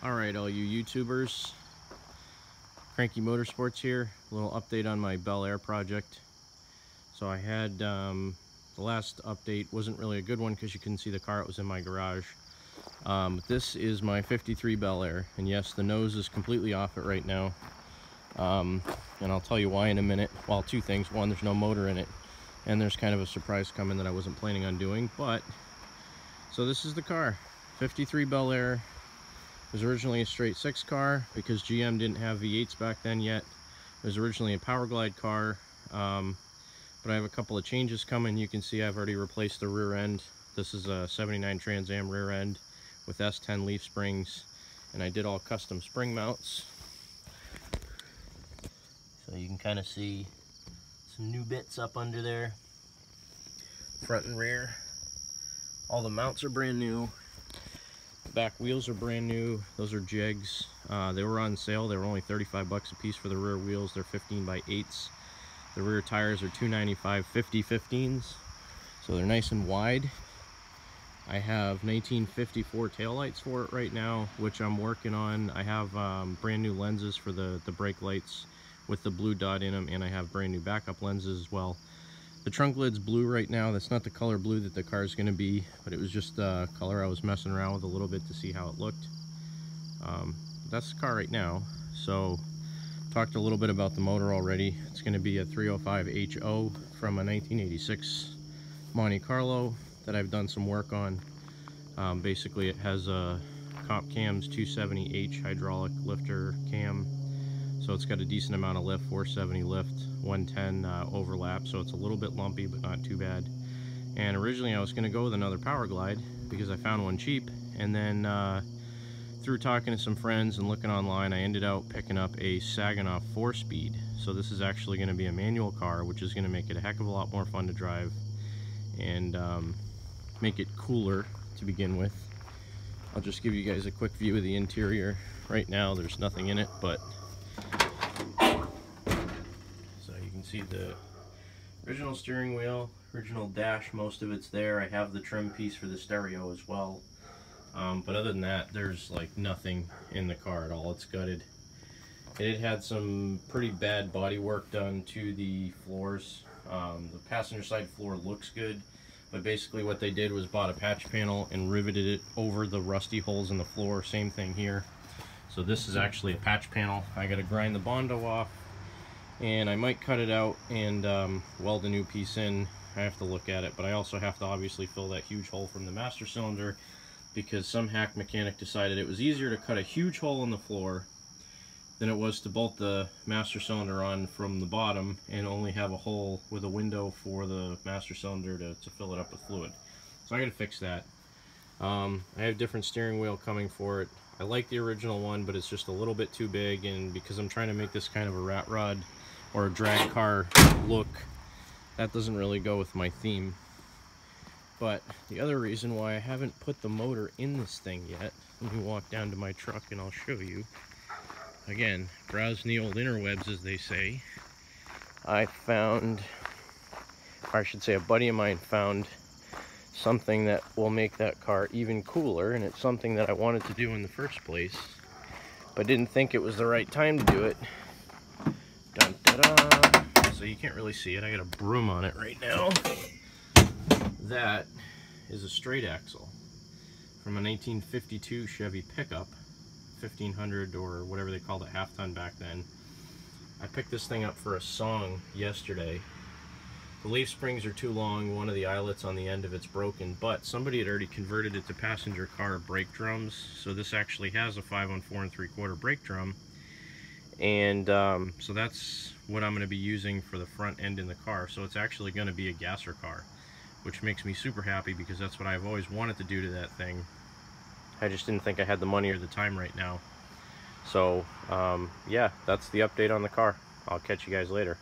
Alright, all you YouTubers, Cranky Motorsports here. A little update on my Bel Air project. So I had, the last update wasn't really a good one because you couldn't see the car, it was in my garage. This is my 53 Bel Air, and yes, the nose is completely off it right now. And I'll tell you why in a minute. Well, two things. One, there's no motor in it, and there's kind of a surprise coming that I wasn't planning on doing, but, so this is the car. 53 Bel Air. It was originally a straight 6 car because GM didn't have V8s back then yet. It was originally a Powerglide car, but I have a couple of changes coming. You can see I've already replaced the rear end. This is a 79 Trans Am rear end with S10 leaf springs, and I did all custom spring mounts. So you can kind of see some new bits up under there, front and rear. All the mounts are brand new. Back wheels are brand new. Those are jigs. They were on sale. They were only 35 bucks a piece for the rear wheels. They're 15x8s. The rear tires are 295 50/15s, so they're nice and wide. I have 1954 taillights for it right now, which I'm working on. I have brand new lenses for the brake lights with the blue dot in them, and I have brand new backup lenses as well. The trunk lid's blue right now. That's not the color blue that the car is going to be, but it was just a color I was messing around with a little bit to see how it looked. That's the car right now. So, talked a little bit about the motor already. It's going to be a 305 HO from a 1986 Monte Carlo that I've done some work on. Basically, it has a Comp Cam's 270H hydraulic lifter cam. So it's got a decent amount of lift, 470 lift, 110 overlap, so it's a little bit lumpy, but not too bad. And originally I was going to go with another Powerglide because I found one cheap, and then through talking to some friends and looking online, I ended up picking up a Saginaw 4-speed. So this is actually going to be a manual car, which is going to make it a heck of a lot more fun to drive and make it cooler to begin with. I'll just give you guys a quick view of the interior. Right now there's nothing in it, but see the original steering wheel, original dash, most of it's there. I have the trim piece for the stereo as well, but other than that, there's like nothing in the car at all. It's gutted. It had some pretty bad body work done to the floors. The passenger side floor looks good, but basically what they did was bought a patch panel and riveted it over the rusty holes in the floor. Same thing here. So this is actually a patch panel. I got to grind the Bondo off, and I might cut it out and weld a new piece in. I have to look at it, but I also have to obviously fill that huge hole from the master cylinder because some hack mechanic decided it was easier to cut a huge hole in the floor than it was to bolt the master cylinder on from the bottom and only have a hole with a window for the master cylinder to fill it up with fluid. So I gotta fix that. I have different steering wheel coming for it. I like the original one, but it's just a little bit too big, and because I'm trying to make this kind of a rat rod or a drag car look, that doesn't really go with my theme. But the other reason why I haven't put the motor in this thing yet, let me walk down to my truck and I'll show you. Again, browse the old interwebs, as they say. I found, or I should say a buddy of mine found something that will make that car even cooler, and it's something that I wanted to do in the first place, but didn't think it was the right time to do it. Dun, da, da. So you can't really see it. I got a broom on it right now. That is a straight axle from a 1952 Chevy pickup, 1500 or whatever they called it, half-ton back then. I picked this thing up for a song yesterday. The leaf springs are too long. One of the eyelets on the end of it's broken, but somebody had already converted it to passenger car brake drums. So this actually has a 5 on 4 3/4 brake drum. And so that's what I'm going to be using for the front end in the car. So it's actually going to be a gasser car, which makes me super happy because that's what I've always wanted to do to that thing. I just didn't think I had the money or the time right now. So yeah, that's the update on the car. I'll catch you guys later.